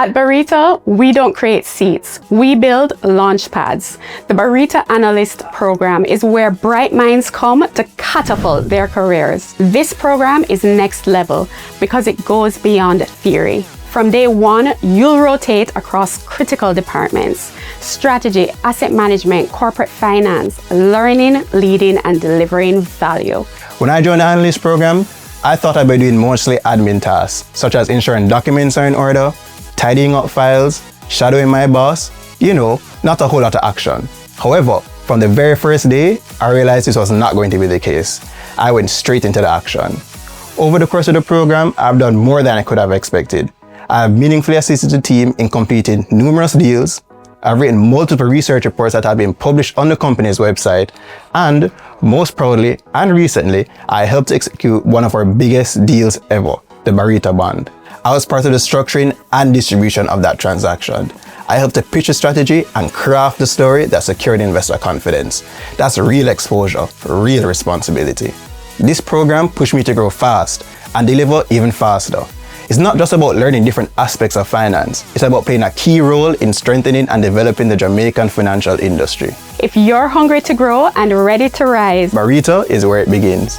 At Barita, we don't create seats. We build launch pads. The Barita Analyst program is where bright minds come to catapult their careers. This program is next level because it goes beyond theory. From day one, you'll rotate across critical departments: strategy, asset management, corporate finance, learning, leading, and delivering value. When I joined the Analyse program, I thought I'd be doing mostly admin tasks, such as ensuring documents are in order, tidying up files, shadowing my boss, not a whole lot of action. However, from the very first day, I realized this was not going to be the case. I went straight into the action. Over the course of the program, I've done more than I could have expected. I have meaningfully assisted the team in completing numerous deals. I've written multiple research reports that have been published on the company's website, and most proudly and recently, I helped execute one of our biggest deals ever, the Barita bond. I was part of the structuring and distribution of that transaction. I helped to pitch a strategy and craft the story that secured investor confidence. That's real exposure, real responsibility. This program pushed me to grow fast and deliver even faster. It's not just about learning different aspects of finance. It's about playing a key role in strengthening and developing the Jamaican financial industry. If you're hungry to grow and ready to rise, Barita is where it begins.